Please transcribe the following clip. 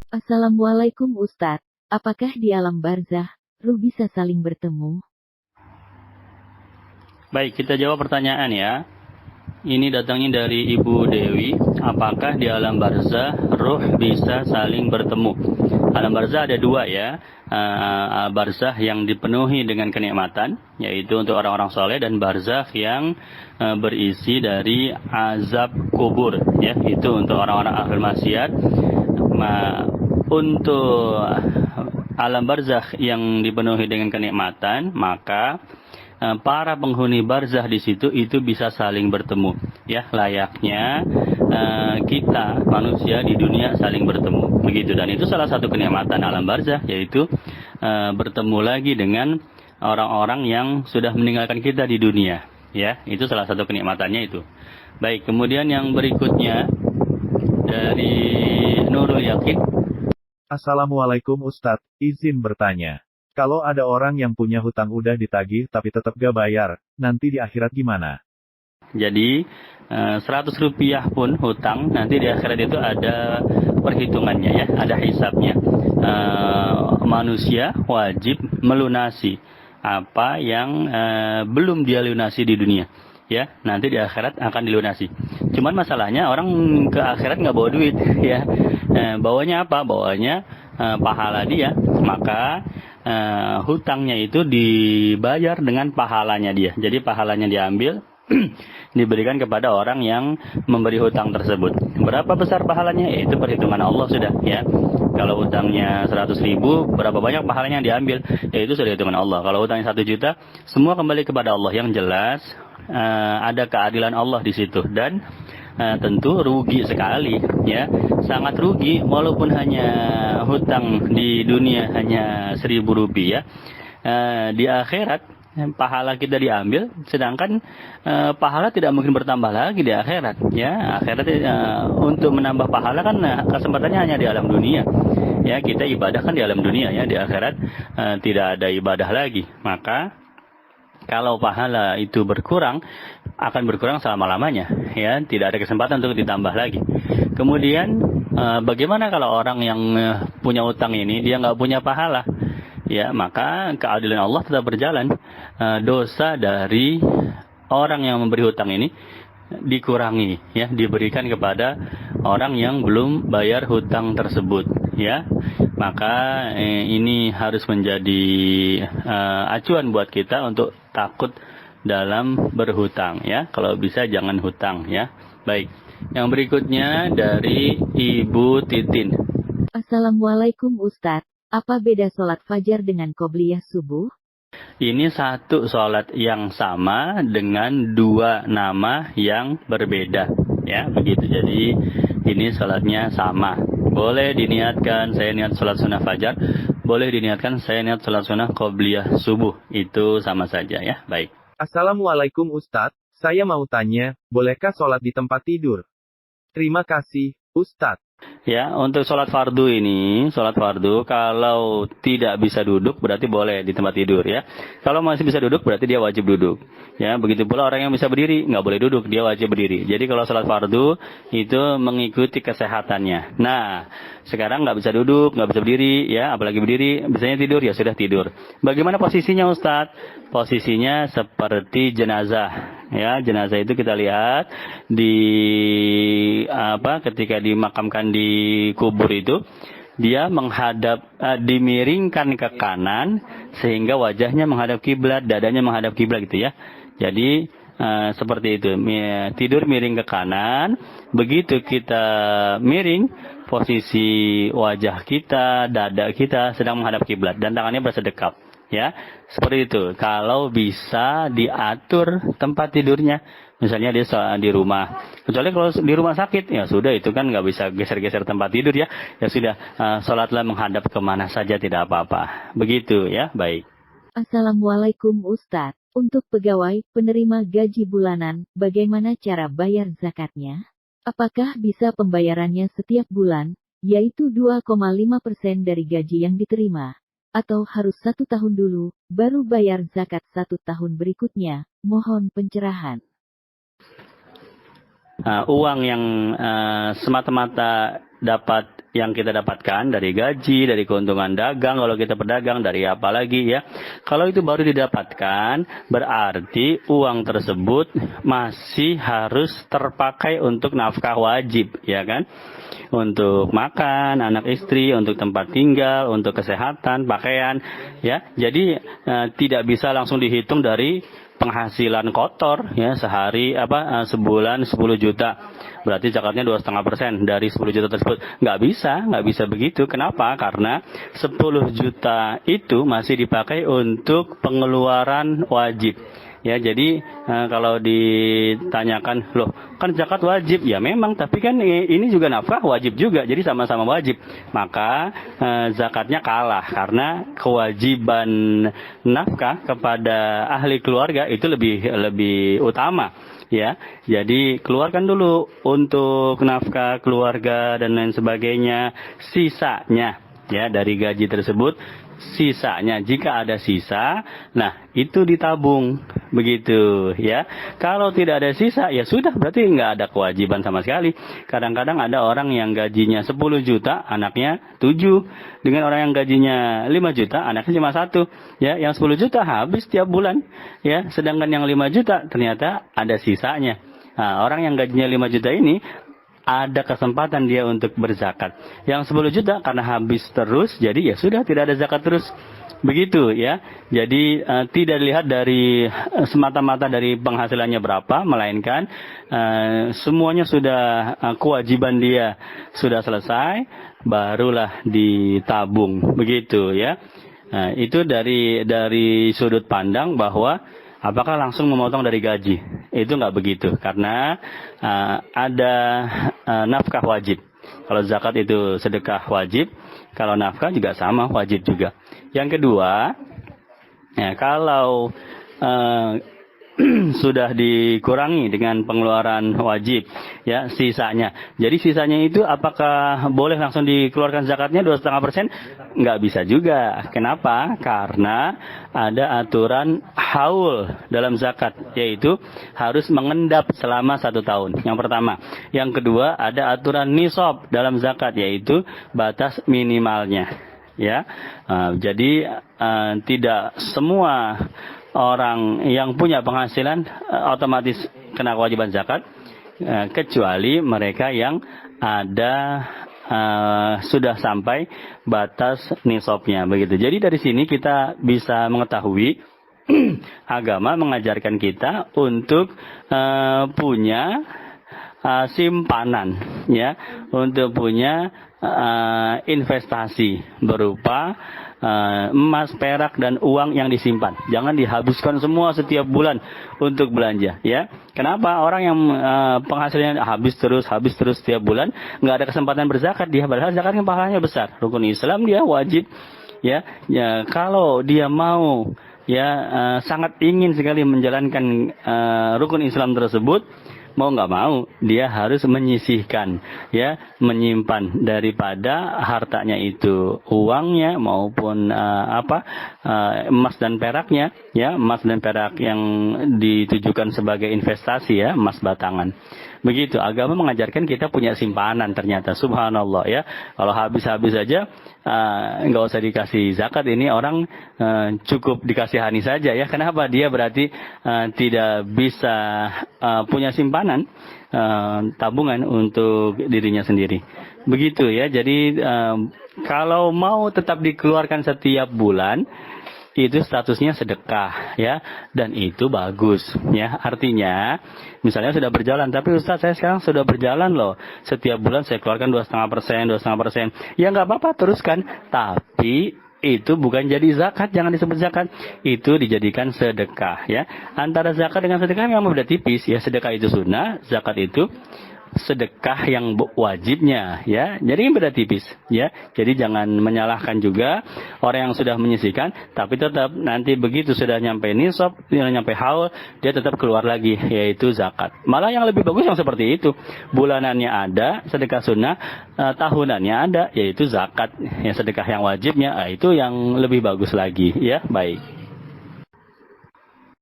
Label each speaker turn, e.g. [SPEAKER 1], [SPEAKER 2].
[SPEAKER 1] Assalamualaikum Ustadz. Apakah di alam barzah, ruh bisa saling bertemu?
[SPEAKER 2] Baik, kita jawab pertanyaan ya. Ini datangnya dari Ibu Dewi. Apakah di alam barzah ruh bisa saling bertemu? Alam barzah ada dua ya. Barzah yang dipenuhi dengan kenikmatan, yaitu untuk orang-orang soleh, dan barzah yang berisi dari azab kubur, ya, itu untuk orang-orang akhir maksiat. Untuk alam barzah yang dipenuhi dengan kenikmatan, maka para penghuni barzah di situ itu bisa saling bertemu, ya, layaknya kita manusia di dunia saling bertemu, begitu. Dan itu salah satu kenikmatan alam barzah, yaitu bertemu lagi dengan orang-orang yang sudah meninggalkan kita di dunia, ya, itu salah satu kenikmatannya itu. Baik, kemudian yang berikutnya dari Nurul Yakin.
[SPEAKER 3] Assalamualaikum Ustadz, izin bertanya. Kalau ada orang yang punya hutang udah ditagih tapi tetap gak bayar, nanti di akhirat gimana?
[SPEAKER 2] Jadi 100 rupiah pun hutang, nanti di akhirat itu ada perhitungannya, ya, ada hisabnya. Manusia wajib melunasi apa yang belum dia lunasi di dunia, ya, nanti di akhirat akan dilunasi. Cuman masalahnya orang ke akhirat nggak bawa duit, ya. Bawanya apa? Bawanya pahala dia. Maka hutangnya itu dibayar dengan pahalanya dia. Jadi pahalanya diambil diberikan kepada orang yang memberi hutang tersebut. Berapa besar pahalanya? Itu perhitungan Allah sudah, ya. Kalau hutangnya 100.000, berapa banyak pahalanya yang diambil? Itu sudah hitungan Allah. Kalau hutangnya 1 juta, semua kembali kepada Allah. Yang jelas ada keadilan Allah di situ, dan tentu rugi sekali, ya, sangat rugi. Walaupun hanya hutang di dunia hanya 1.000 rupiah, di akhirat pahala kita diambil, sedangkan pahala tidak mungkin bertambah lagi di akhirat, ya. Akhirat untuk menambah pahala kan kesempatannya hanya di alam dunia, ya. Kita ibadah kan di alam dunia, ya. Di akhirat tidak ada ibadah lagi. Maka kalau pahala itu berkurang, akan berkurang selama-lamanya, ya. Tidak ada kesempatan untuk ditambah lagi. Kemudian bagaimana kalau orang yang punya utang ini dia nggak punya pahala? Ya, maka keadilan Allah tetap berjalan. Dosa dari orang yang memberi hutang ini dikurangi, ya, diberikan kepada orang yang belum bayar hutang tersebut, ya. Maka ini harus menjadi acuan buat kita untuk takut dalam berhutang, ya. Kalau bisa jangan hutang, ya. Baik. Yang berikutnya dari Ibu Titin.
[SPEAKER 1] Assalamualaikum Ustadz. Apa beda sholat fajar dengan qobliyah subuh?
[SPEAKER 2] Ini satu sholat yang sama dengan dua nama yang berbeda, ya, begitu. Jadi ini sholatnya sama. Boleh diniatkan saya niat sholat sunnah fajar, boleh diniatkan saya niat sholat sunnah qobliyah subuh, itu sama saja, ya. Baik.
[SPEAKER 3] Assalamualaikum Ustadz, saya mau tanya, bolehkah sholat di tempat tidur? Terima kasih, Ustadz.
[SPEAKER 2] Ya, untuk sholat fardu ini, sholat fardu kalau tidak bisa duduk berarti boleh di tempat tidur, ya. Kalau masih bisa duduk berarti dia wajib duduk, ya. Begitu pula orang yang bisa berdiri nggak boleh duduk, dia wajib berdiri. Jadi kalau sholat fardu itu mengikuti kesehatannya. Nah, sekarang nggak bisa duduk, nggak bisa berdiri, ya, apalagi berdiri, bisanya tidur, ya sudah tidur. Bagaimana posisinya Ustadz? Posisinya seperti jenazah. Ya, jenazah itu kita lihat di ketika dimakamkan di kubur itu, dia menghadap dimiringkan ke kanan sehingga wajahnya menghadap kiblat, dadanya menghadap kiblat, gitu, ya. Jadi seperti itu, tidur miring ke kanan. Begitu kita miring, posisi wajah kita, dada kita sedang menghadap kiblat dan tangannya bersedekap, ya. Seperti itu. Kalau bisa diatur tempat tidurnya, misalnya dia di rumah, kecuali kalau di rumah sakit, ya sudah, itu kan nggak bisa geser-geser tempat tidur, ya. Ya sudah, sholatlah menghadap kemana saja, tidak apa-apa, begitu, ya. Baik.
[SPEAKER 1] Assalamualaikum Ustadz. Untuk pegawai penerima gaji bulanan, bagaimana cara bayar zakatnya? Apakah bisa pembayarannya setiap bulan, yaitu 2,5% dari gaji yang diterima? Atau harus 1 tahun dulu, baru bayar zakat 1 tahun berikutnya? Mohon pencerahan.
[SPEAKER 2] Uang yang semata-mata dapat yang kita dapatkan dari gaji, dari keuntungan dagang, kalau kita pedagang, dari apa lagi ya. Kalau itu baru didapatkan, berarti uang tersebut masih harus terpakai untuk nafkah wajib, ya kan? Untuk makan, anak istri, untuk tempat tinggal, untuk kesehatan, pakaian, ya. Jadi tidak bisa langsung dihitung dari penghasilan kotor, ya, sehari sebulan 10 juta. Berarti zakatnya 2,5% dari 10 juta tersebut. Nggak bisa begitu. Kenapa? Karena 10 juta itu masih dipakai untuk pengeluaran wajib. Ya, jadi kalau ditanyakan, loh, kan zakat wajib. Ya memang, tapi kan ini juga nafkah wajib juga. Jadi sama-sama wajib. Maka zakatnya kalah karena kewajiban nafkah kepada ahli keluarga itu lebih utama. Ya, jadi keluarkan dulu untuk nafkah keluarga dan lain sebagainya, sisanya ya dari gaji tersebut, sisanya jika ada sisa, nah itu ditabung begitu ya. Kalau tidak ada sisa ya sudah, berarti nggak ada kewajiban sama sekali. Kadang-kadang ada orang yang gajinya 10 juta, anaknya 7, dengan orang yang gajinya 5 juta, anaknya cuma 1 ya. Yang 10 juta habis tiap bulan ya, sedangkan yang 5 juta ternyata ada sisanya. Nah, orang yang gajinya 5 juta ini ada kesempatan dia untuk berzakat. Yang 10 juta karena habis terus, jadi ya sudah, tidak ada zakat terus. Begitu ya. Jadi tidak dilihat dari semata-mata dari penghasilannya berapa, melainkan semuanya sudah kewajiban dia sudah selesai, barulah ditabung. Begitu ya. Nah, itu dari sudut pandang bahwa apakah langsung memotong dari gaji? Itu nggak begitu, karena ada nafkah wajib. Kalau zakat itu sedekah wajib, kalau nafkah juga sama, wajib juga. Yang kedua, ya, kalau sudah dikurangi dengan pengeluaran wajib, ya, sisanya. Jadi sisanya itu apakah boleh langsung dikeluarkan zakatnya 2,5%? Nggak bisa juga. Kenapa? Karena ada aturan haul dalam zakat, yaitu harus mengendap selama 1 tahun. Yang pertama. Yang kedua, ada aturan nisab dalam zakat, yaitu batas minimalnya. Ya, jadi tidak semua orang yang punya penghasilan otomatis kena kewajiban zakat, kecuali mereka yang ada sudah sampai batas nisabnya, begitu. Jadi dari sini kita bisa mengetahui agama mengajarkan kita untuk punya simpanan, ya, untuk punya investasi berupa emas, perak, dan uang yang disimpan. Jangan dihabiskan semua setiap bulan untuk belanja, ya. Kenapa? Orang yang penghasilannya habis terus setiap bulan, nggak ada kesempatan berzakat dia, padahal zakatnya pahalanya besar. Rukun Islam dia wajib, ya. Ya, kalau dia mau, ya, sangat ingin sekali menjalankan rukun Islam tersebut, mau nggak mau dia harus menyisihkan, ya, menyimpan daripada hartanya itu, uangnya maupun emas dan peraknya, ya, emas dan perak yang ditujukan sebagai investasi, ya, emas batangan. Begitu, agama mengajarkan kita punya simpanan ternyata, subhanallah, ya. Kalau habis-habis saja nggak usah dikasih zakat, ini orang cukup dikasihani saja, ya. Kenapa? Dia berarti tidak bisa punya simpanan, tabungan untuk dirinya sendiri. Begitu, ya. Jadi kalau mau tetap dikeluarkan setiap bulan, itu statusnya sedekah, ya, dan itu bagus, ya. Artinya misalnya sudah berjalan, tapi Ustaz, saya sekarang sudah berjalan loh, setiap bulan saya keluarkan 2,5%, ya nggak apa-apa, teruskan, tapi itu bukan jadi zakat, jangan disebut zakat, itu dijadikan sedekah, ya. Antara zakat dengan sedekah memang beda tipis, ya. Sedekah itu sunnah, zakat itu sedekah yang wajibnya, ya. Jadi beda tipis, ya. Jadi jangan menyalahkan juga orang yang sudah menyisihkan, tapi tetap nanti begitu sudah nyampe nisab, nyampe haul, dia tetap keluar lagi, yaitu zakat. Malah yang lebih bagus yang seperti itu, bulanannya ada sedekah sunnah, tahunannya ada, yaitu zakat, ya, sedekah yang wajibnya, itu yang lebih bagus lagi, ya. Baik.